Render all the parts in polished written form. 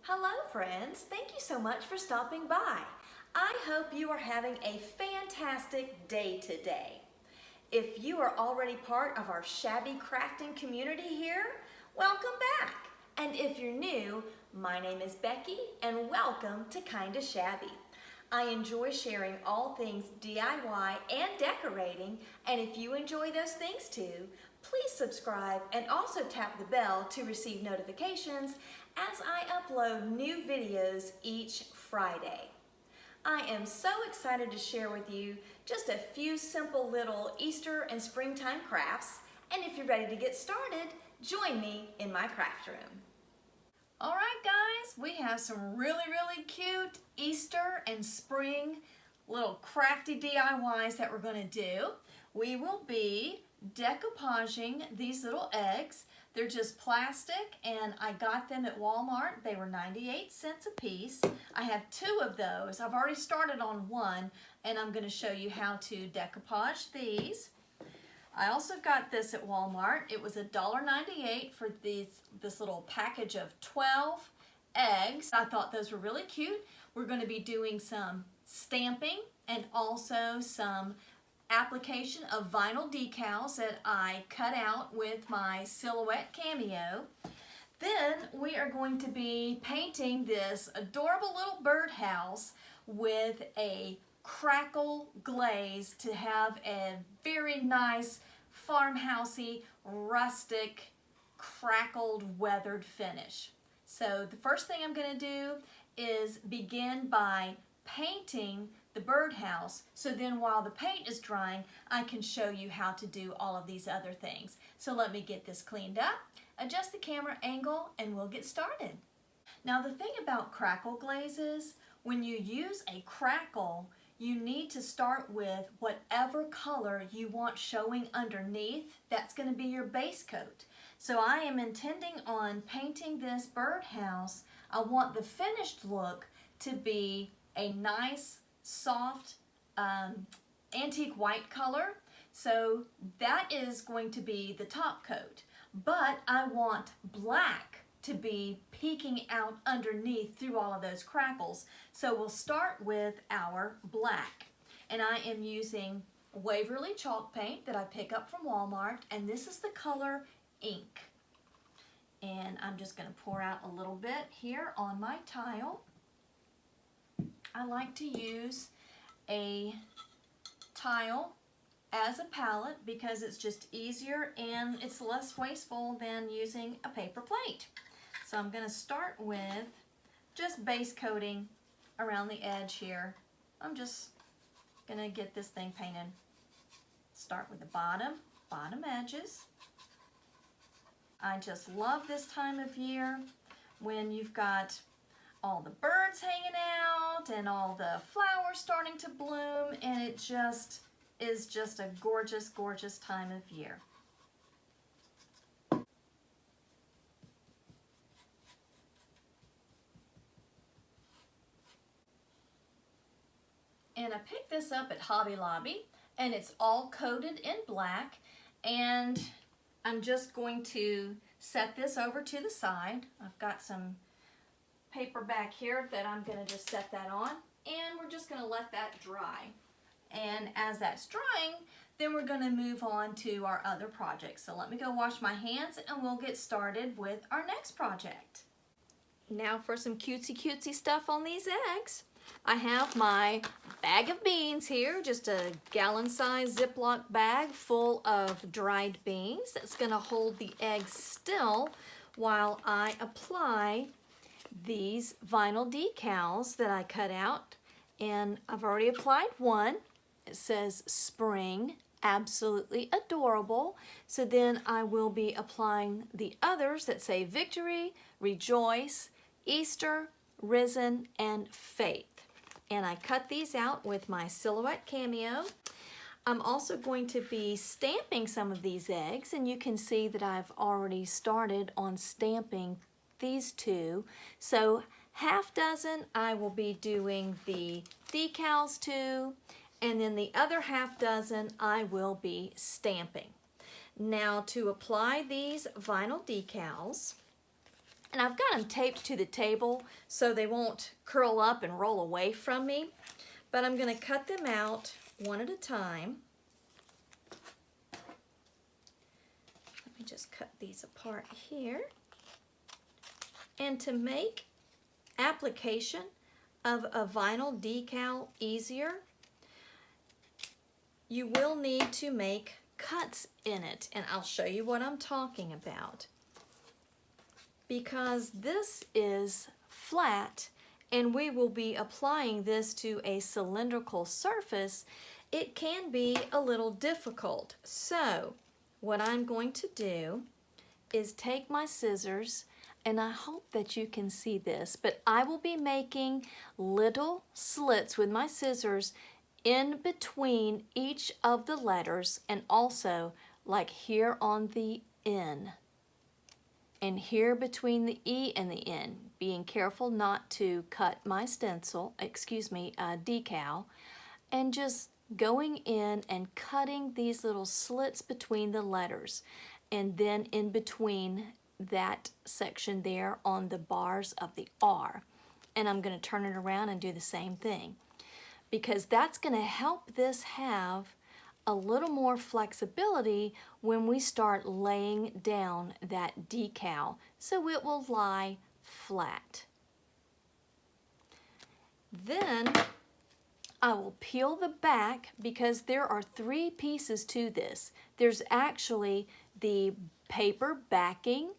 Hello friends, thank you so much for stopping by. I hope you are having a fantastic day today. If you are already part of our shabby crafting community here, welcome back. And if you're new, my name is Becky and welcome to Kinda Shabby. I enjoy sharing all things DIY and decorating, and if you enjoy those things too, please subscribe and also tap the bell to receive notifications as I upload new videos each Friday. I am so excited to share with you just a few simple little Easter and springtime crafts, and if you're ready to get started, join me in my craft room. All right guys, we have some really cute Easter and spring little crafty DIYs that we're going to do. We will be decoupaging these little eggs. They're just plastic and I got them at Walmart. They were 98 cents a piece. I have two of those. This already started on one and I'm going to show you how to decoupage these. I also got this at Walmart. It was $1.98 for this little package of 12 eggs. I thought those were really cute. We're going to be doing some stamping and also some application of vinyl decals that I cut out with my Silhouette Cameo. Then we are going to be painting this adorable little birdhouse with a Crackle Glaze to have a very nice farmhousey, rustic, crackled, weathered finish. So the first thing I'm going to do is begin by painting the birdhouse, so then while the paint is drying, I can show you how to do all of these other things. So let me get this cleaned up, adjust the camera angle, and we'll get started. Now the thing about crackle glazes, when you use a crackle, you need to start with whatever color you want showing underneath. That's going to be your base coat. So I am intending on painting this birdhouse. I want the finished look to be a nice, soft, antique white color. So that is going to be the top coat. But I want black to be peeking out underneath through all of those crackles. So we'll start with our black. And I am using Waverly Chalk paint that I pick up from Walmart, and this is the color Ink. And I'm just going to pour out a little bit here on my tile. I like to use a tile as a palette because it's just easier and it's less wasteful than using a paper plate. So I'm going to start with just base coating around the edge here. I'm just going to get this thing painted. Start with the bottom edges. I just love this time of year when you've got all the birds hanging out and all the flowers starting to bloom, and it just is just a gorgeous time of year. And I picked this up at Hobby Lobby, and it's all coated in black, and I'm just going to set this over to the side. I've got some paper back here that I'm going to just set that on, and we're just going to let that dry. And as that's drying, then we're going to move on to our other projects. So let me go wash my hands and we'll get started with our next project. Now for some cutesy stuff on these eggs. I have my bag of beans here, just a gallon-sized Ziploc bag full of dried beans. That's going to hold the eggs still while I apply these vinyl decals that I cut out. And I've already applied one. It says spring, absolutely adorable. So then I will be applying the others that say victory, rejoice, Easter, risen, and faith. And I cut these out with my Silhouette Cameo. I'm also going to be stamping some of these eggs, and you can see that I've already started on stamping these two. So half dozen I will be doing the decals to, and then the other half dozen I will be stamping. Now to apply these vinyl decals, And I've got them taped to the table so they won't curl up and roll away from me. But I'm going to cut them out one at a time. Let me just cut these apart here. And to make application of a vinyl decal easier, you will need to make cuts in it, and I'll show you what I'm talking about. Because this is flat and we will be applying this to a cylindrical surface, it can be a little difficult. So what I'm going to do is take my scissors, and I hope that you can see this, but I will be making little slits with my scissors in between each of the letters, and also like here on the N and here between the E and the N, being careful not to cut my stencil, decal, and just going in and cutting these little slits between the letters, and then in between that section there on the bars of the R. And I'm going to turn it around and do the same thing, because that's going to help this have a little more flexibility when we start laying down that decal, so it will lie flat. Then I will peel the back, because there are 3 pieces to this. There's actually the paper backing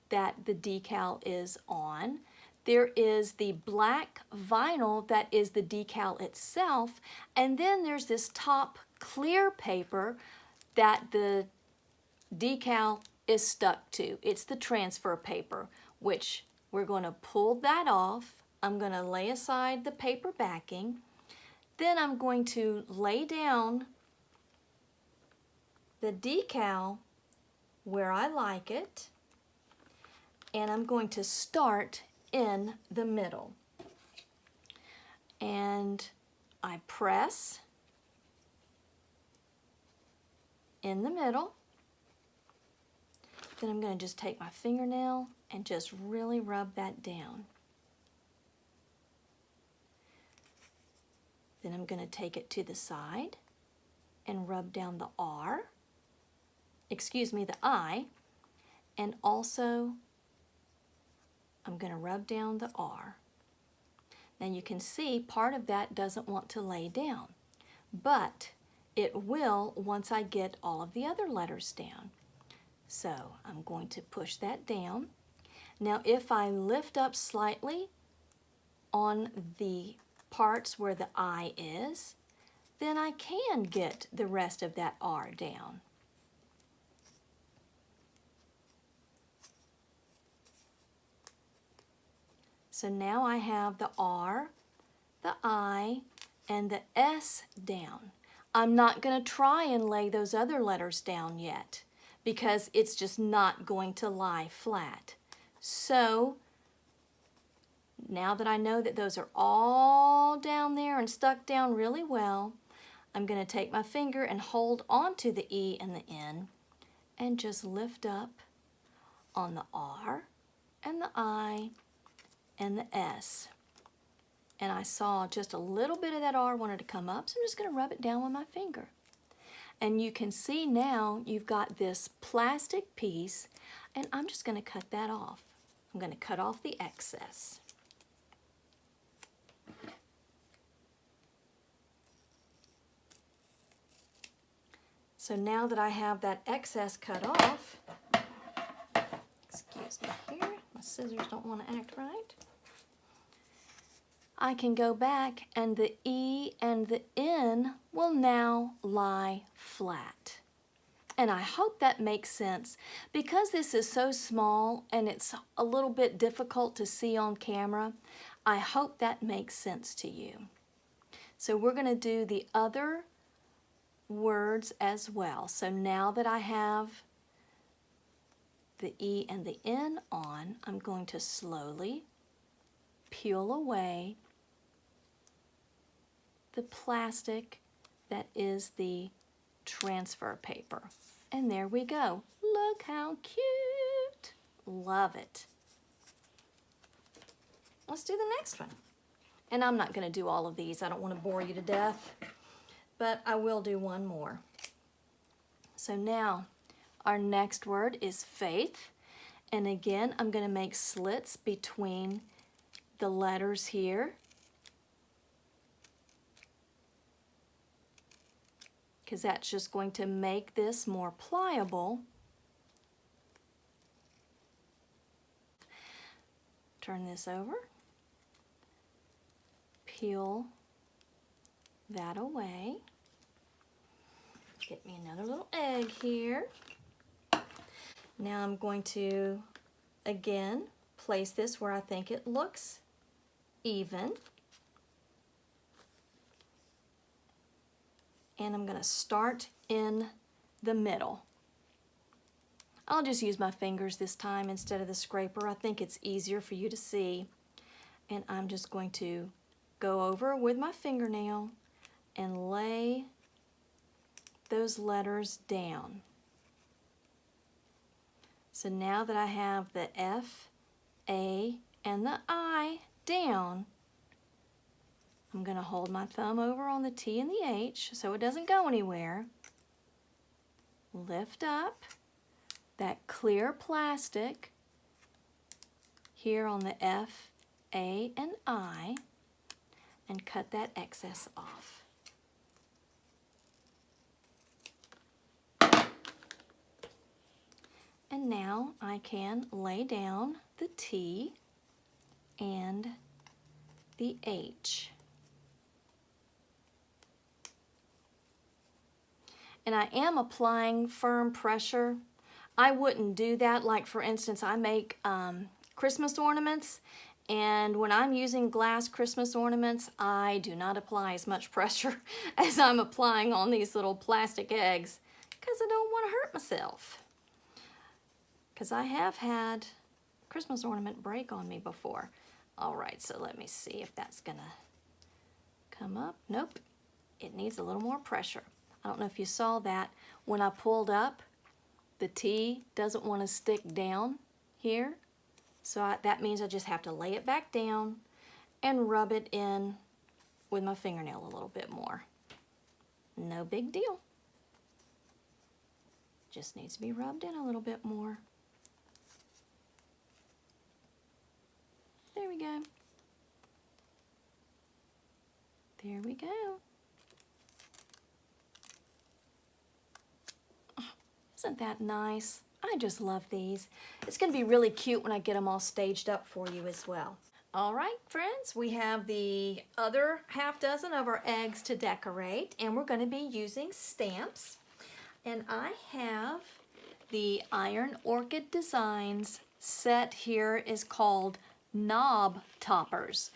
that the decal is on. There is the black vinyl that is the decal itself, and then there's this top clear paper that the decal is stuck to. It's the transfer paper, which we're going to pull that off. I'm going to lay aside the paper backing. Then I'm going to lay down the decal where I like it, and I'm going to start in the middle. And I press in the middle. Then I'm going to just take my fingernail and just really rub that down. Then I'm going to take it to the side and rub down the the I, and also I'm going to rub down the R. Now you can see part of that doesn't want to lay down, but it will once I get all of the other letters down. So I'm going to push that down. Now if I lift up slightly on the parts where the I is, then I can get the rest of that R down. So now I have the R, the I, and the S down. I'm not going to try and lay those other letters down yet, because it's just not going to lie flat. So now that I know that those are all down there and stuck down really well, I'm going to take my finger and hold onto the E and the N and just lift up on the R and the I and the S. And I saw just a little bit of that R wanted to come up, so I'm just going to rub it down with my finger. And you can see now you've got this plastic piece, and I'm just going to cut that off. I'm going to cut off the excess. So now that I have that excess cut off, excuse me here, my scissors don't want to act right, I can go back and the E and the N will now lie flat. And I hope that makes sense. Because this is so small and it's a little bit difficult to see on camera, I hope that makes sense to you. So we're going to do the other words as well. So now that I have the E and the N on, I'm going to slowly peel away the plastic that is the transfer paper. And there we go. Look how cute. Love it. let's do the next one. And I'm not going to do all of these. I don't want to bore you to death, but I will do one more. So now our next word is faith. And again, I'm going to make slits between the letters here, because that's just going to make this more pliable. Turn this over, peel that away. Get me another little egg here. Now I'm going to, again, place this where I think it looks even. And I'm going to start in the middle. I'll just use my fingers this time instead of the scraper. I think it's easier for you to see. And I'm just going to go over with my fingernail and lay those letters down. So now that I have the F, A, and the I down, I'm going to hold my thumb over on the T and the H so it doesn't go anywhere. Lift up that clear plastic here on the F, A, and I, and cut that excess off. And now I can lay down the T and the H. And I am applying firm pressure. I wouldn't do that. Like for instance, I make Christmas ornaments, and when I'm using glass Christmas ornaments, I do not apply as much pressure as I'm applying on these little plastic eggs because I don't want to hurt myself. Because I have had Christmas ornament break on me before. All right, so let me see if that's gonna come up. Nope, it needs a little more pressure. I don't know if you saw that. When I pulled up, the T doesn't want to stick down here. So that means I just have to lay it back down and rub it in with my fingernail a little bit more. No big deal. Just needs to be rubbed in a little bit more. There we go. There we go. Oh, isn't that nice? I just love these. It's going to be really cute when I get them all staged up for you as well. All right, friends, we have the other half dozen of our eggs to decorate, and we're going to be using stamps. And I have the Iron Orchid Designs set here is called knob toppers,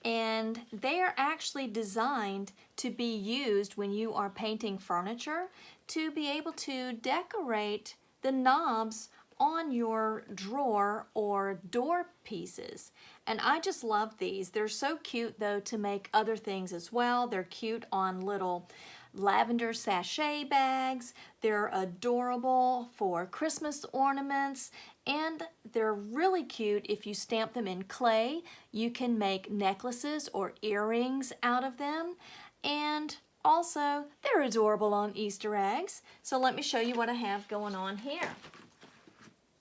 and they are actually designed to be used when you are painting furniture to be able to decorate the knobs on your drawer or door pieces. And I just love these. They're so cute though to make other things as well. They're cute on little lavender sachet bags. They're adorable for Christmas ornaments, and they're really cute if you stamp them in clay. You can make necklaces or earrings out of them, and also they're adorable on Easter eggs. So let me show you what I have going on here.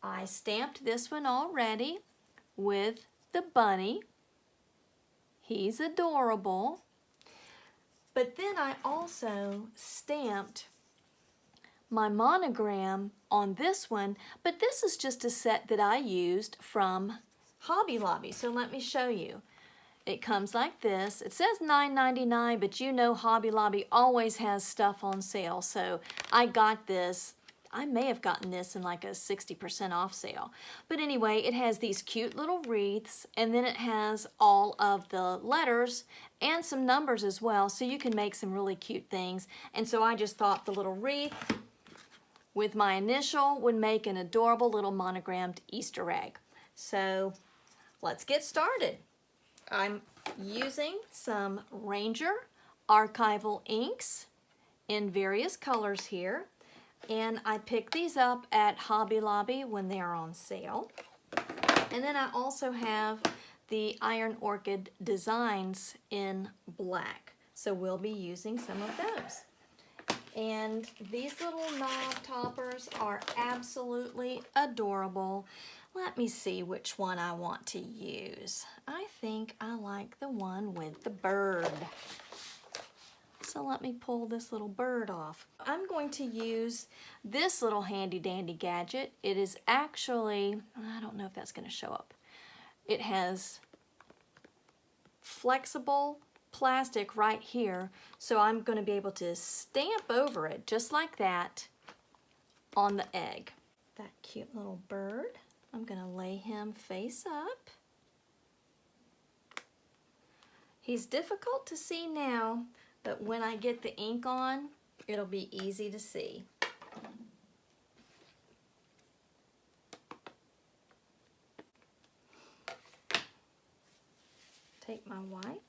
I stamped this one already with the bunny. He's adorable. But then I also stamped my monogram on this one, but this is just a set that I used from Hobby Lobby. So let me show you. It comes like this. It says $9.99, but you know Hobby Lobby always has stuff on sale. So I got this. I may have gotten this in like a 60% off sale. But anyway, it has these cute little wreaths, and then it has all of the letters and some numbers as well, so you can make some really cute things. And so I just thought the little wreath with my initial would make an adorable little monogrammed Easter egg. So let's get started. I'm using some Ranger archival inks in various colors here. And I picked these up at Hobby Lobby when they're on sale. And then I also have the Iron Orchid designs in black. So we'll be using some of those. And these little knob toppers are absolutely adorable. Let me see which one I want to use. I think I like the one with the bird. So let me pull this little bird off. I'm going to use this little handy dandy gadget. It is actually, I don't know if that's going to show up. It has flexible plastic right here, so I'm going to be able to stamp over it just like that on the egg. That cute little bird, I'm going to lay him face up. He's difficult to see now, but when I get the ink on, it'll be easy to see. Take my wipe,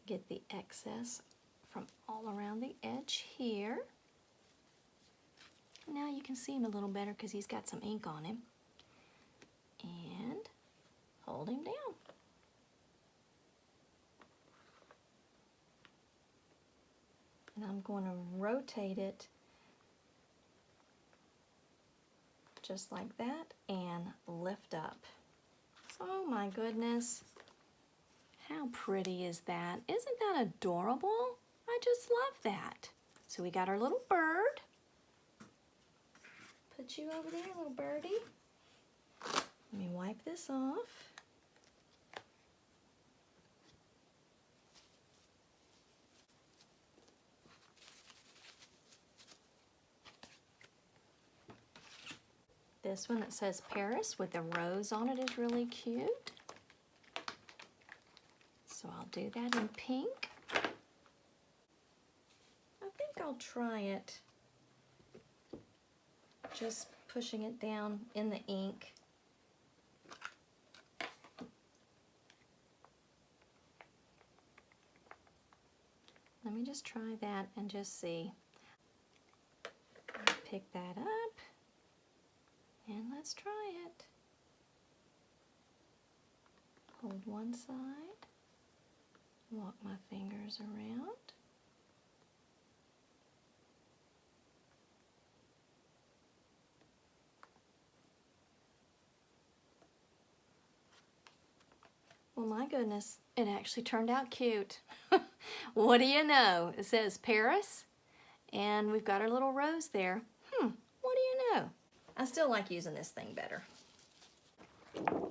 get the excess from all around the edge here. Now you can see him a little better because he's got some ink on him. And hold him down. And I'm going to rotate it just like that and lift up. Oh my goodness, how pretty is that? Isn't that adorable? I just love that. So we got our little bird. Put you over there, little birdie. Let me wipe this off. This one that says Paris with a rose on it is really cute. So I'll do that in pink. I think I'll try it just pushing it down in the ink. Let me just try that and just see. Pick that up. And let's try it. Hold one side, walk my fingers around. Well, my goodness, it actually turned out cute. What do you know? It says Paris, and we've got our little rose there. What do you know? I still like using this thing better.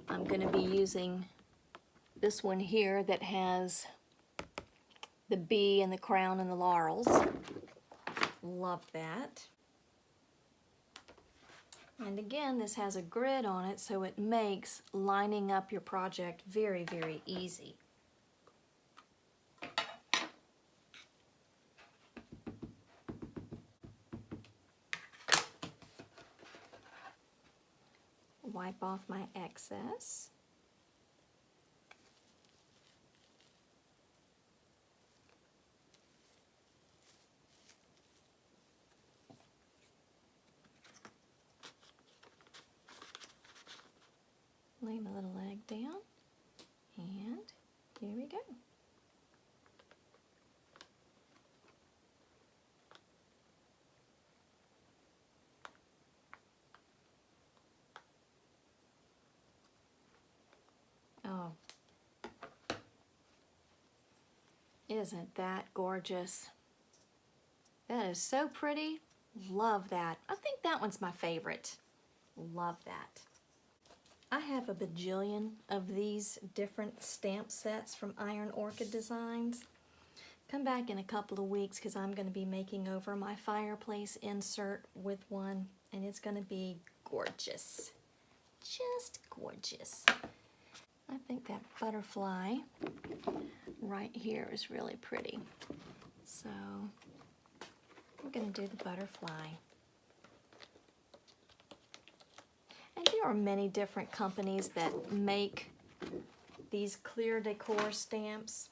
I'm going to be using this one here that has the bee and the crown and the laurels. Love that. And again, this has a grid on it, so it makes lining up your project very, very easy. Wipe off my excess. Lay my little egg down, and here we go. Oh, isn't that gorgeous? That is so pretty. Love that. I think that one's my favorite. Love that. I have a bajillion of these different stamp sets from Iron Orchid Designs. Come back in a couple of weeks because I'm going to be making over my fireplace insert with one, and it's going to be gorgeous. Just gorgeous. I think that butterfly right here is really pretty. So we're going to do the butterfly. And there are many different companies that make these clear decor stamps.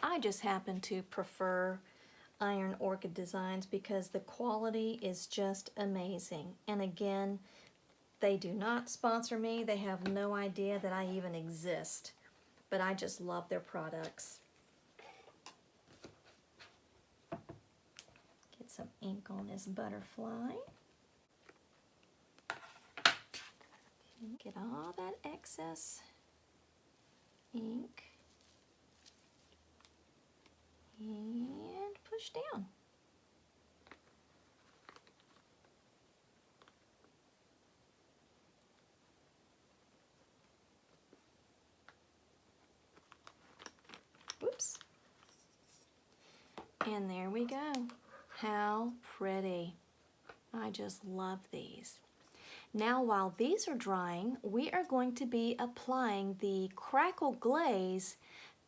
I just happen to prefer Iron Orchid Designs because the quality is just amazing. And again, They do not sponsor me. They have no idea that I even exist, but I just love their products. Get some ink on this butterfly. Get all that excess ink and push down. Whoops. And there we go. How pretty. I just love these. Now while these are drying, we are going to be applying the Crackle Glaze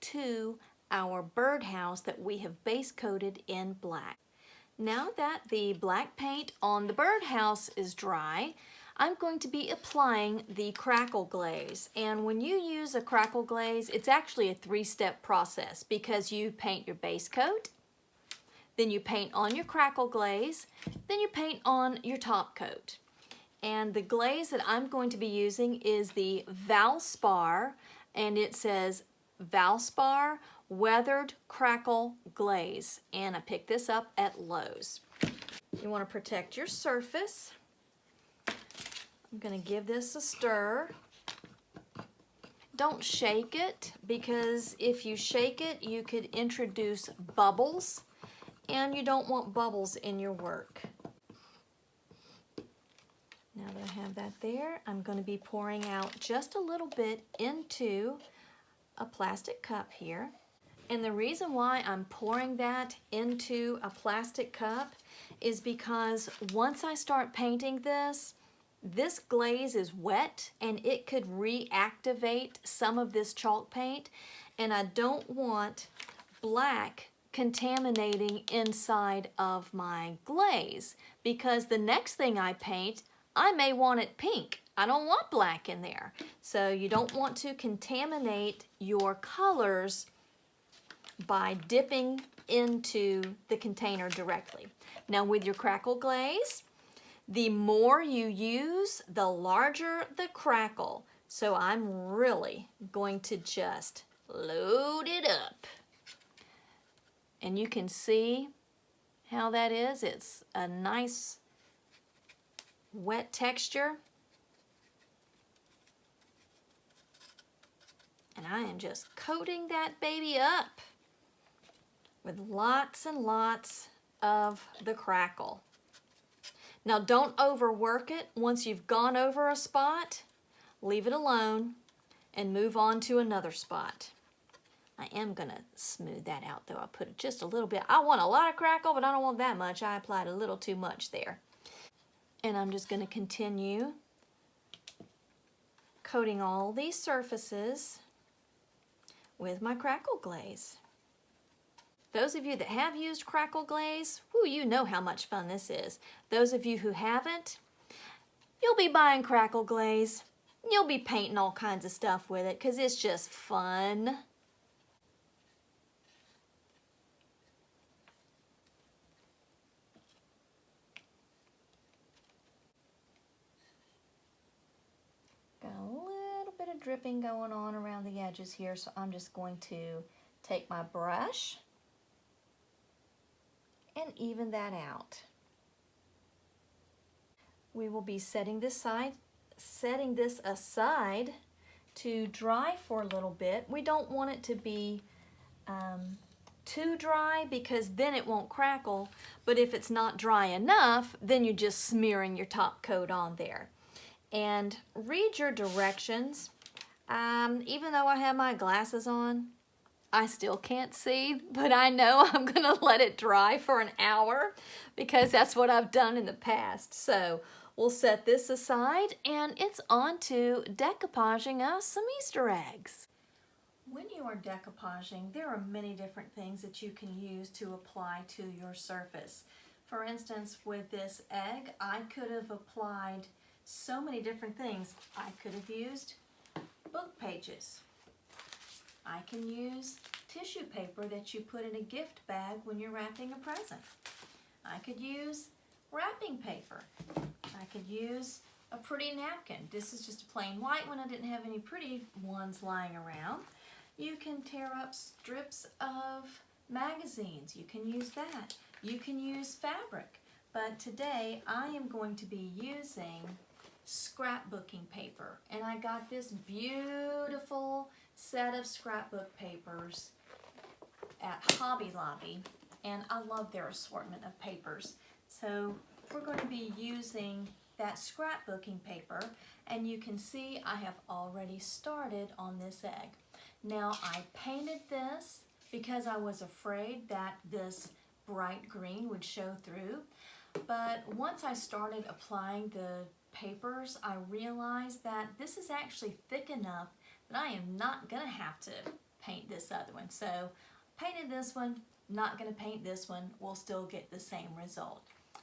to our birdhouse that we have base coated in black. Now that the black paint on the birdhouse is dry, I'm going to be applying the Crackle Glaze. And when you use a Crackle Glaze, it's actually a three-step process because you paint your base coat, then you paint on your Crackle Glaze, then you paint on your top coat. And the glaze that I'm going to be using is the Valspar, and it says Valspar Weathered Crackle Glaze. And I picked this up at Lowe's. You want to protect your surface. I'm going to give this a stir. Don't shake it, because if you shake it, you could introduce bubbles, and you don't want bubbles in your work. Now that I have that there, I'm going to be pouring out just a little bit into a plastic cup here. And the reason why I'm pouring that into a plastic cup is because once I start painting this, this glaze is wet and it could reactivate some of this chalk paint, and I don't want black contaminating inside of my glaze, because the next thing I paint, I may want it pink. I don't want black in there. So you don't want to contaminate your colors by dipping into the container directly. Now with your Crackle Glaze, the more you use, the larger the crackle. So I'm really going to just load it up. And you can see how that is. It's a nice wet texture. And I am just coating that baby up with lots and lots of the crackle. Now don't overwork it. Once you've gone over a spot, leave it alone and move on to another spot. I am gonna smooth that out though. I put just a little bit. I want a lot of crackle, but I don't want that much. I applied a little too much there. And I'm just gonna continue coating all these surfaces with my Crackle Glaze. Those of you that have used Crackle Glaze, whoo, you know how much fun this is. Those of you who haven't, you'll be buying Crackle Glaze. You'll be painting all kinds of stuff with it because it's just fun. Got a little bit of dripping going on around the edges here, so I'm just going to take my brush and even that out. We will be setting this aside to dry for a little bit. We don't want it to be too dry because then it won't crackle, but if it's not dry enough, then you're just smearing your top coat on there. And read your directions. Even though I have my glasses on, I still can't see, but I know I'm gonna let it dry for an hour because that's what I've done in the past. So we'll set this aside and it's on to decoupaging us some Easter eggs. When you are decoupaging, there are many different things that you can use to apply to your surface. For instance, with this egg, I could have applied so many different things. I could have used book pages. I can use tissue paper that you put in a gift bag when you're wrapping a present. I could use wrapping paper. I could use a pretty napkin. This is just a plain white one. I didn't have any pretty ones lying around. You can tear up strips of magazines. You can use that. You can use fabric. But today I am going to be using scrapbooking paper. And I got this beautiful set of scrapbook papers at Hobby Lobby. And I love their assortment of papers. So we're going to be using that scrapbooking paper. And you can see I have already started on this egg. Now I painted this because I was afraid that this bright green would show through. But once I started applying the papers, I realized that this is actually thick enough that I am not going to have to paint this other one. So painted this one, not going to paint this one, we'll still get the same result.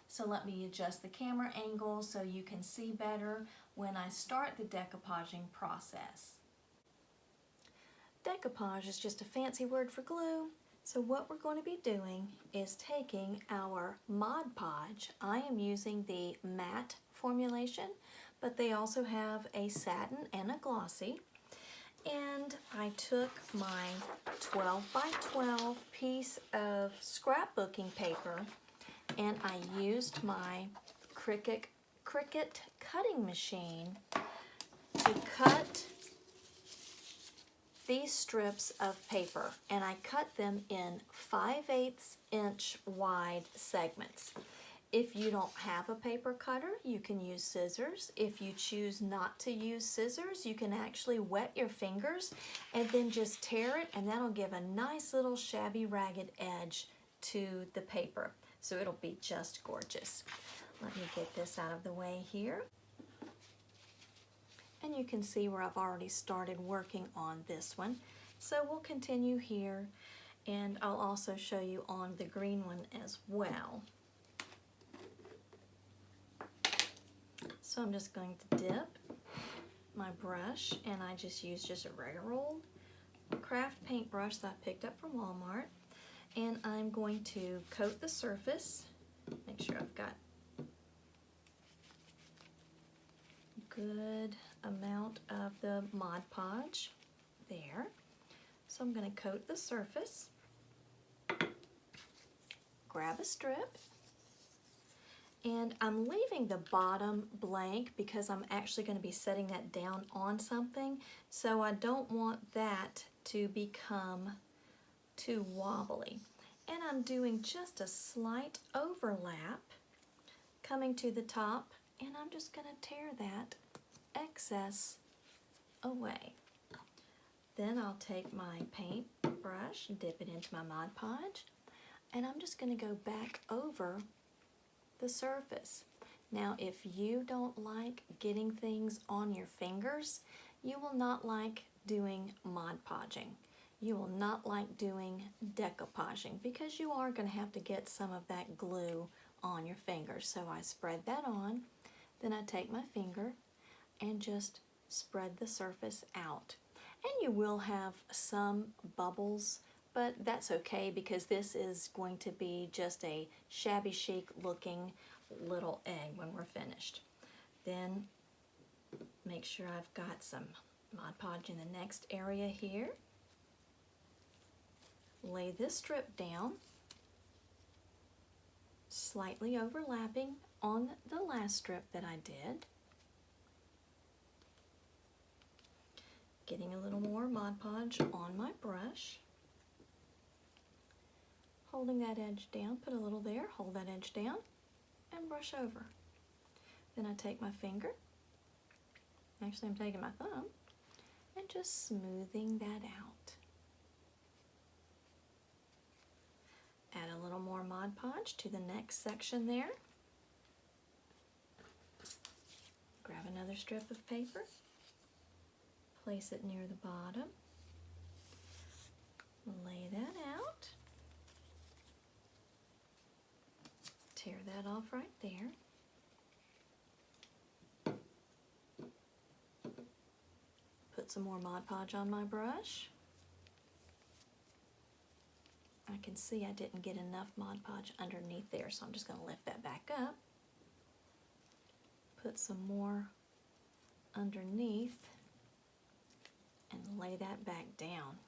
So let me adjust the camera angle so you can see better when I start the decoupaging process. Decoupage is just a fancy word for glue. So what we're going to be doing is taking our Mod Podge. I am using the matte formulation, but they also have a satin and a glossy. And I took my 12 by 12 piece of scrapbooking paper and I used my Cricut cutting machine to cut these strips of paper, and I cut them in 5/8 inch wide segments. If you don't have a paper cutter, you can use scissors. If you choose not to use scissors, you can actually wet your fingers and then just tear it, and that'll give a nice little shabby ragged edge to the paper. So it'll be just gorgeous. Let me get this out of the way here. And you can see where I've already started working on this one. So we'll continue here, and I'll also show you on the green one as well. So I'm just going to dip my brush, and I just use just a regular old craft paintbrush that I picked up from Walmart. And I'm going to coat the surface, make sure I've got good amount of the Mod Podge there. So I'm going to coat the surface, grab a strip, and I'm leaving the bottom blank because I'm actually going to be setting that down on something, so I don't want that to become too wobbly. And I'm doing just a slight overlap coming to the top, and I'm just going to tear that excess away. Then I'll take my paint brush, dip it into my Mod Podge, and I'm just going to go back over the surface. Now, if you don't like getting things on your fingers, you will not like doing Mod Podging. You will not like doing decoupaging because you are going to have to get some of that glue on your fingers. So I spread that on, then I take my finger and just spread the surface out. And you will have some bubbles, but that's okay because this is going to be just a shabby chic looking little egg when we're finished. Then make sure I've got some Mod Podge in the next area here. Lay this strip down, slightly overlapping on the last strip that I did. Getting a little more Mod Podge on my brush. Holding that edge down, put a little there, hold that edge down, and brush over. Then I take my finger, actually I'm taking my thumb, and just smoothing that out. Add a little more Mod Podge to the next section there. Grab another strip of paper, place it near the bottom, lay that out, tear that off right there. Put some more Mod Podge on my brush. I can see I didn't get enough Mod Podge underneath there, so I'm just going to lift that back up. Put some more underneath and lay that back down.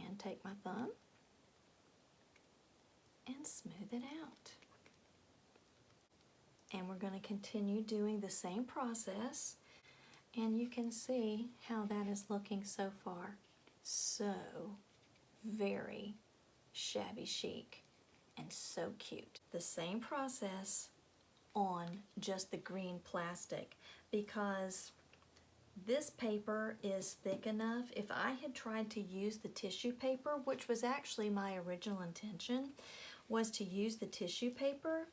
And take my thumb and smooth it out. And we're going to continue doing the same process, and you can see how that is looking so far. So very shabby chic and so cute. The same process on just the green plastic, because this paper is thick enough. If I had tried to use the tissue paper, which was actually my original intention, was to use the tissue paper,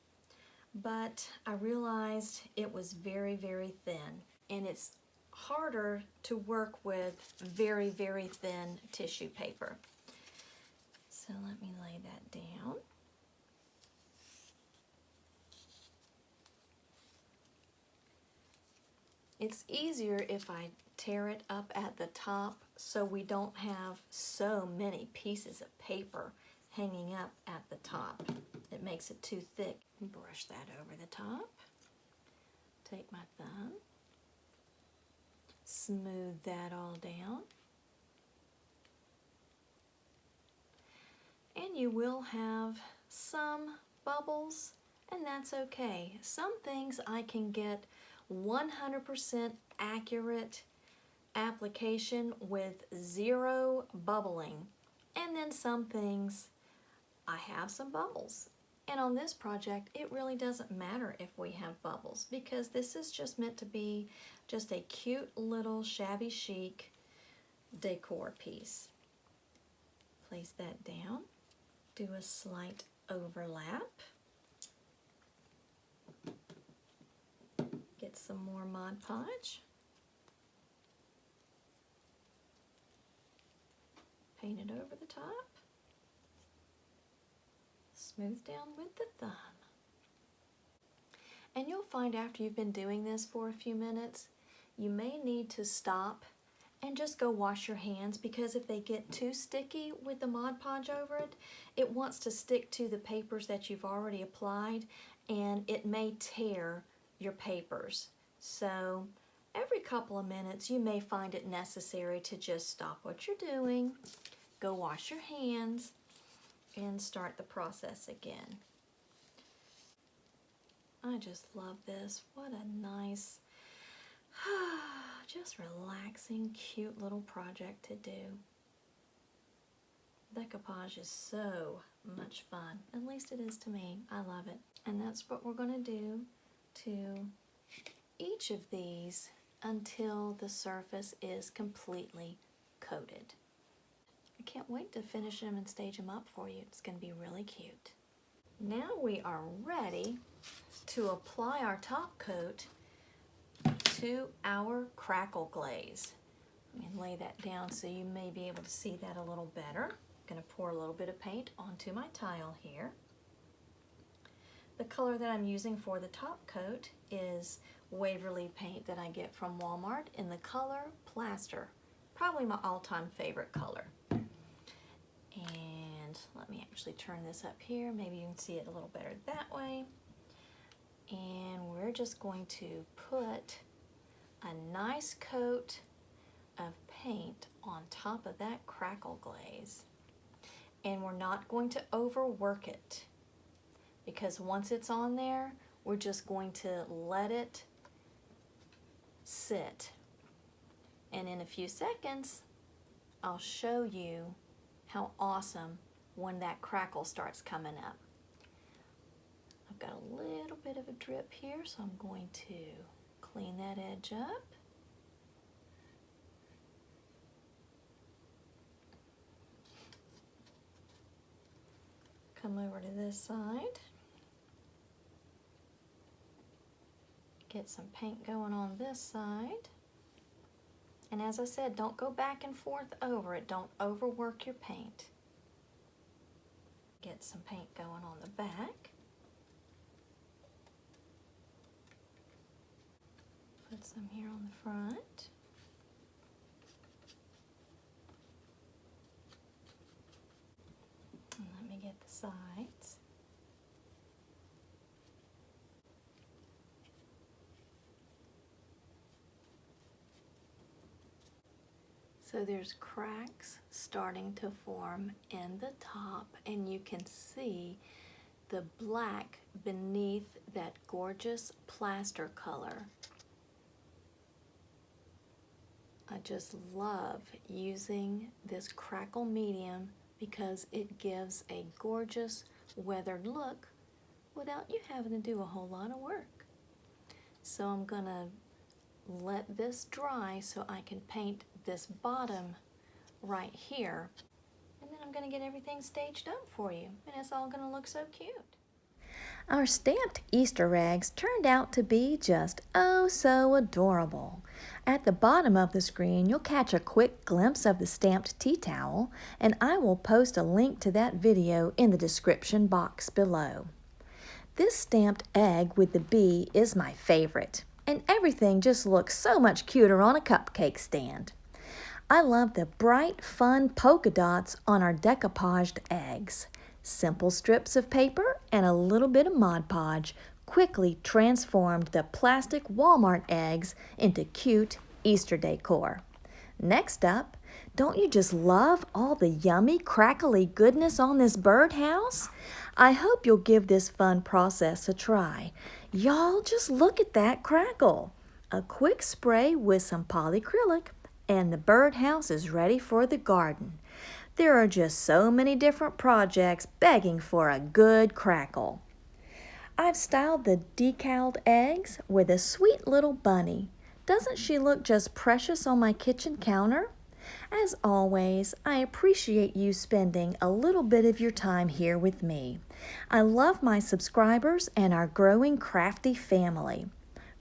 but I realized it was very, very thin, and it's harder to work with very, very thin tissue paper. So let me lay that down. It's easier if I tear it up at the top so we don't have so many pieces of paper hanging up at the top. It makes it too thick. Brush that over the top. Take my thumb. Smooth that all down. And you will have some bubbles, and that's okay. Some things I can get 100% accurate application with zero bubbling, and then some things I have some bubbles. And on this project it really doesn't matter if we have bubbles, because this is just meant to be just a cute little shabby chic decor piece. Place that down, do a slight overlap. Get some more Mod Podge. Paint it over the top. Smooth down with the thumb. And you'll find after you've been doing this for a few minutes, you may need to stop and just go wash your hands, because if they get too sticky with the Mod Podge over it, it wants to stick to the papers that you've already applied, and it may tear your papers. So every couple of minutes you may find it necessary to just stop what you're doing, go wash your hands, and start the process again. I just love this. What a nice, just relaxing, cute little project to do. Decoupage is so much fun. At least it is to me. I love it. And that's what we're going to do to each of these until the surface is completely coated. I can't wait to finish them and stage them up for you. It's going to be really cute. Now we are ready to apply our top coat to our Crackle Glaze. Let me lay that down so you may be able to see that a little better. I'm going to pour a little bit of paint onto my tile here. The color that I'm using for the top coat is Waverly paint that I get from Walmart in the color Plaster. Probably my all-time favorite color. And let me actually turn this up here. Maybe you can see it a little better that way. And we're just going to put a nice coat of paint on top of that Crackle Glaze. And we're not going to overwork it, because once it's on there, we're just going to let it sit. And in a few seconds, I'll show you how awesome when that crackle starts coming up. I've got a little bit of a drip here, so I'm going to clean that edge up. Come over to this side. Get some paint going on this side. And as I said, don't go back and forth over it. Don't overwork your paint. Get some paint going on the back. Put some here on the front. And let me get the sides. So there's cracks starting to form in the top, and you can see the black beneath that gorgeous plaster color. I just love using this Crackle medium because it gives a gorgeous weathered look without you having to do a whole lot of work. So I'm gonna let this dry so I can paint this bottom right here, and then I'm gonna get everything staged up for you, and it's all gonna look so cute. Our stamped Easter eggs turned out to be just oh so adorable. At the bottom of the screen, you'll catch a quick glimpse of the stamped tea towel, and I will post a link to that video in the description box below. This stamped egg with the bee is my favorite, and everything just looks so much cuter on a cupcake stand. I love the bright, fun polka dots on our decoupaged eggs. Simple strips of paper and a little bit of Mod Podge quickly transformed the plastic Walmart eggs into cute Easter decor. Next up, don't you just love all the yummy, crackly goodness on this birdhouse? I hope you'll give this fun process a try. Y'all, just look at that crackle. A quick spray with some polyacrylic, and the birdhouse is ready for the garden. There are just so many different projects begging for a good crackle. I've styled the decaled eggs with a sweet little bunny. Doesn't she look just precious on my kitchen counter? As always, I appreciate you spending a little bit of your time here with me. I love my subscribers and our growing crafty family.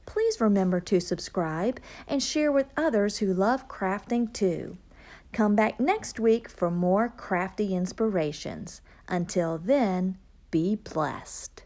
Please remember to subscribe and share with others who love crafting too. Come back next week for more crafty inspirations. Until then, be blessed.